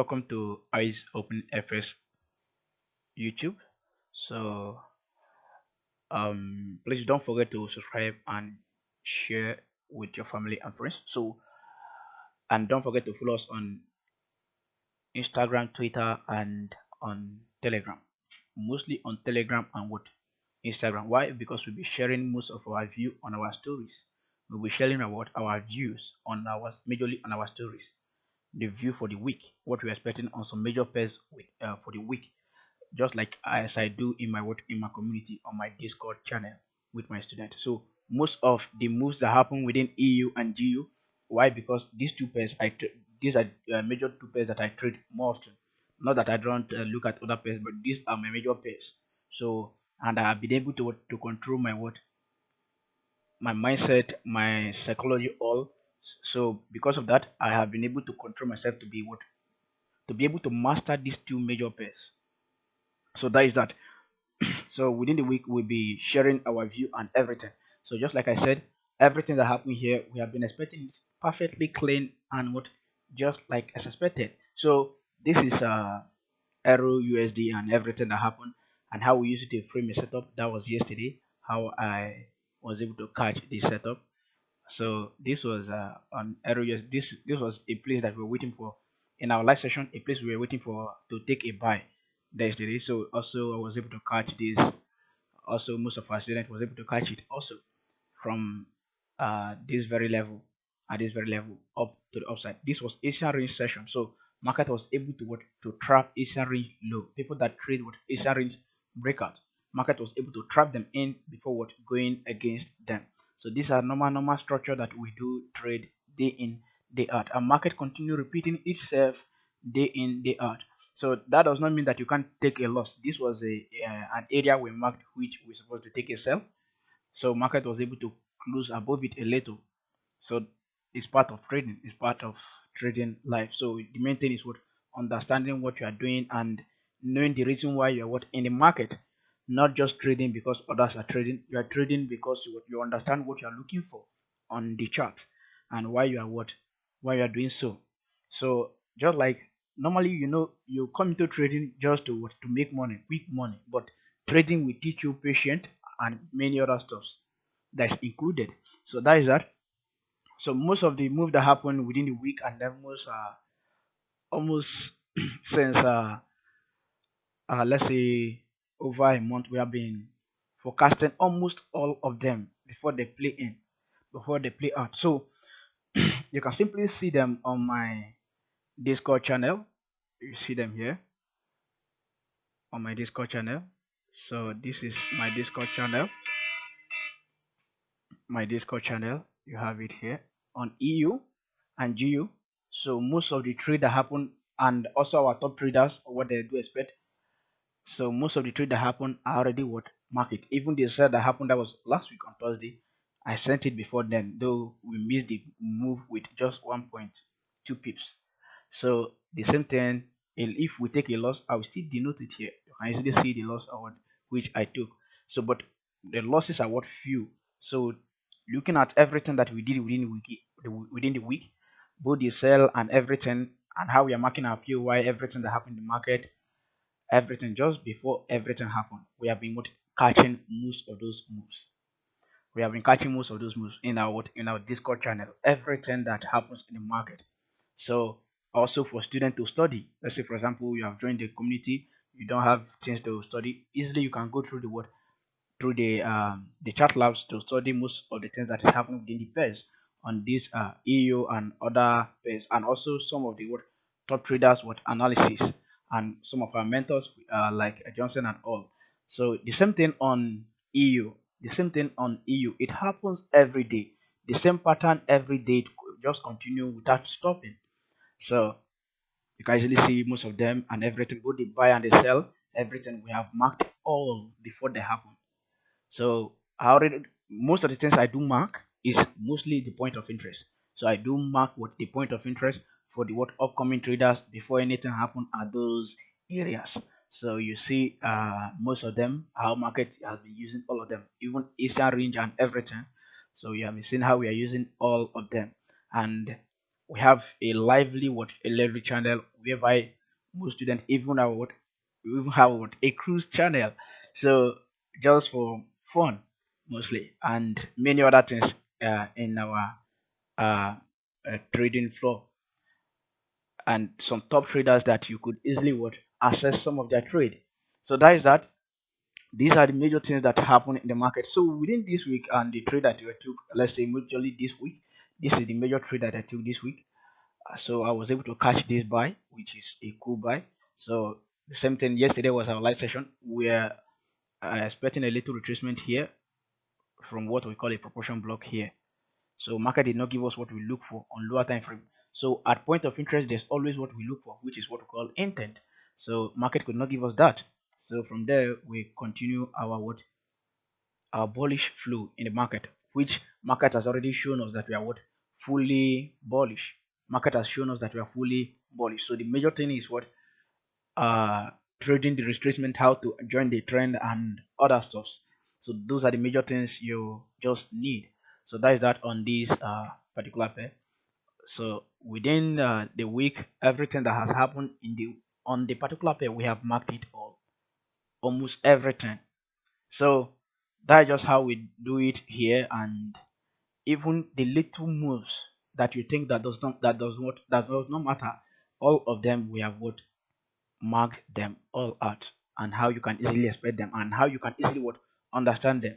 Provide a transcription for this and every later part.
Welcome to Eyes Open FS YouTube. So, please don't forget to subscribe and share with your family and friends. And don't forget to follow us on Instagram, Twitter, and on Telegram. Mostly on Telegram and what Instagram. Why? Because we'll be sharing most of our view on our stories. We'll be sharing about our views on our majorly on our stories. The view for the week, what we're expecting on some major pairs for the week, just like as I do in my work in my community on my Discord channel with my students. So most of the moves that happen within EU and GU, why? Because these two pairs, these are major two pairs that I trade more often. Not that I don't look at other pairs, but these are my major pairs. So and I have been able to control my mindset, my psychology, all. So because of that, I have been able to control myself to be able to master these two major pairs. So that is that. So within the week, we'll be sharing our view and everything. So just like I said, everything that happened here, we have been expecting it perfectly clean and what just like as expected. So this is EURUSD and everything that happened and how we used it to frame a setup. That was yesterday. How I was able to catch this setup. So this was on areas. This was a place that we were waiting for in our live session. A place we were waiting for to take a buy yesterday. So also I was able to catch this. Also most of our students was able to catch it also from this very level at this very level up to the upside. This was Asian range session. So market was able to what to trap Asian range low. People that trade with Asian range breakout, market was able to trap them in before what going against them. So these are normal structure that we do trade day in, day out. And market continue repeating itself day in, day out. So that does not mean that you can't take a loss. This was a an area we marked which we're supposed to take a sell. So market was able to close above it a little. So it's part of trading. It's part of trading life. So the main thing is what understanding what you are doing and knowing the reason why you are what in the market, not just trading because others are trading. You are trading because you understand what you are looking for on the chart and why you are why you are doing so. So just like normally you come into trading just to make money, quick money, but trading will teach you patience and many other stuffs that's included. So that is that. So most of the move that happened within the week and then most almost since let's say over a month we have been forecasting almost all of them before they play in, before they play out. So you can simply see them on my Discord channel. You see them here on my Discord channel. So this is my Discord channel. My Discord channel. You have it here on EU and GU. So most of the trade that happen and also our top traders what they do expect. So most of the trade that happen are already what market. Even the sell that happened that was last week on Thursday, I sent it before then, though we missed the move with just 1.2 pips. So the same thing, if we take a loss, I will still denote it here. You can easily see the loss award which I took. So but the losses are what few. So looking at everything that we did within the week, both the sell and everything, and how we are marking our POY, everything that happened in the market, everything just before everything happened, we have been catching most of those moves. We have been catching most of those moves in our Discord channel. Everything that happens in the market. So also for students to study. Let's say for example you have joined the community, you don't have things to study. Easily you can go through through the chat labs to study most of the things that is happening within the pairs on this EU and other pairs, and also some of the top traders analysis and some of our mentors like Johnson and all. So the same thing on EU, the same thing on EU. It happens every day. The same pattern every day. It just continue without stopping. So you can easily see most of them and everything, both the buy and the sell, everything we have marked all before they happen. So I already most of the things I do mark is mostly the point of interest. So I do mark what the point of interest for the what upcoming traders before anything happen at those areas. So you see most of them how market has been using all of them, even Asian range and everything. So you have been seeing how we are using all of them, and we have a lively channel whereby Most students even have what a cruise channel. So just for fun mostly, and many other things in our uh, trading floor, and some top traders that you could easily what access some of their trade. So that is that. These are the major things that happen in the market. So within this week and the trade that I took, let's say majorly this week, this is the major trade that I took this week. So I was able to catch this buy, which is a cool buy. So the same thing yesterday was our live session. We are expecting a little retracement here from what we call a proportion block here. So market did not give us what we look for on lower time frame. So at point of interest, there's always what we look for, which is what we call intent. So market could not give us that. So from there we continue our bullish flow in the market, which market has already shown us that we are what fully bullish. Market has shown us that we are fully bullish. So the major thing is what uh trading the retracement, how to join the trend and other stuffs. So those are the major things you just need. So that is that on this particular pair. So within the week, everything that has happened in the on the particular pair, we have marked it all, almost everything. So that's just how we do it here, and even the little moves that you think that does not matter, all of them we have what marked them all out, and how you can easily expect them, and how you can easily what understand them.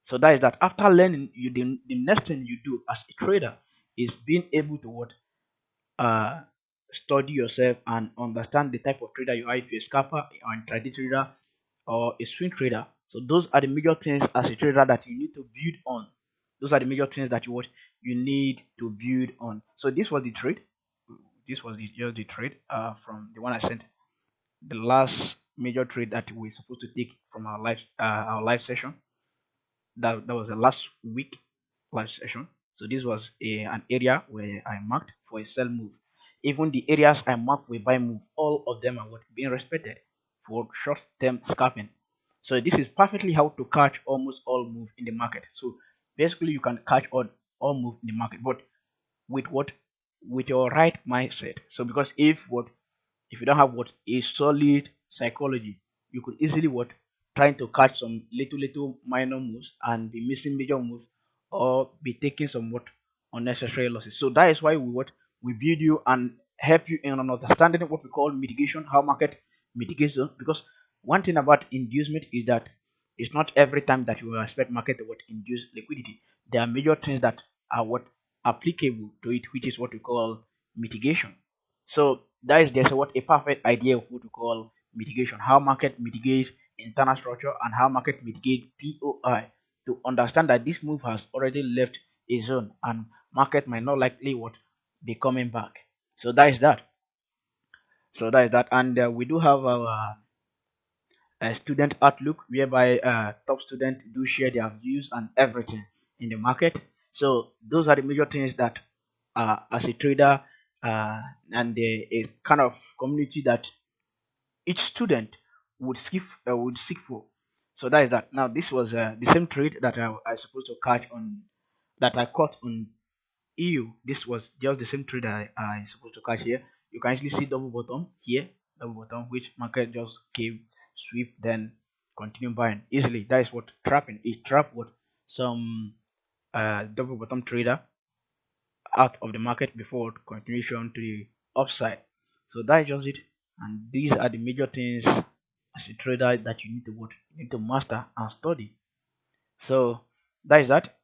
So that is that. After learning, the next thing you do as a trader is being able to what uh, study yourself and understand the type of trader you are. If you're a scalper or a trading trader or a swing trader, so those are the major things as a trader that you need to build on. Those are the major things that you need to build on. So this was the trade. This was just the trade from the one I sent. The last major trade that we're supposed to take from our live session. That was the last week live session. So this was an area where I marked for a sell move. Even the areas I marked with buy move, all of them are what being respected for short term scalping. So this is perfectly how to catch almost all move in the market. So basically you can catch all move in the market, but with what with your right mindset. So because if you don't have what a solid psychology, you could easily what trying to catch some little minor moves and be missing major moves, or be taking some what unnecessary losses. So that is why we build you and help you in understanding what we call mitigation, how market mitigates them. Because one thing about inducement is that it's not every time that you will expect market to what induce liquidity. There are major things that are what applicable to it, which is what we call mitigation. So that is there's what a perfect idea of what we call mitigation, how market mitigates internal structure and how market mitigates POI, to understand that this move has already left a zone and market might not likely what be coming back. So that is that. So that is that, and we do have our student outlook, whereby top students do share their views and everything in the market. So those are the major things that as a trader uh, and a kind of community that each student would seek for. So that is that. Now this was the same trade that I supposed to catch on that I caught on EU. This was just the same trade that I supposed to catch here. You can actually see double bottom here, double bottom, which market just came, sweep, then continue buying easily. That is what trapping. It trap what some double bottom trader out of the market before continuation to the upside. So that is just it. And these are the major things as a trader that you need to what you need to master and study. So that is that.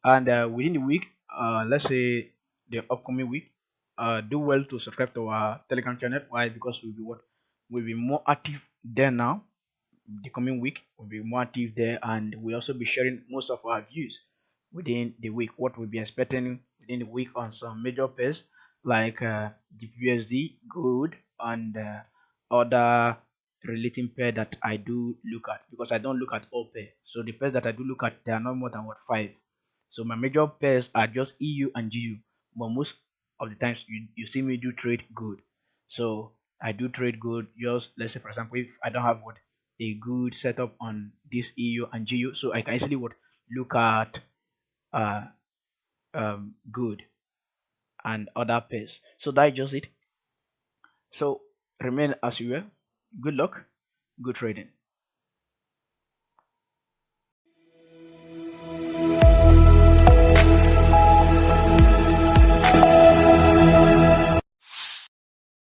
And within the week, let's say the upcoming week, do well to subscribe to our Telegram channel. Why? Because we'll be more active there now. The coming week will be more active there, and we'll also be sharing most of our views within the week, what we'll be expecting within the week on some major pairs like GBPUSD, gold, and other relating pair that I do look at, because I don't look at all pairs. So the pairs that I do look at, they are not more than what five. So my major pairs are just EU and GU, but most of the times you see me do trade good. So I do trade good. Just let's say for example, if I don't have what a good setup on this EU and GU, so I can easily what look at uh good and other pairs. So that's just it. So Remain as you were. Good luck. Good trading.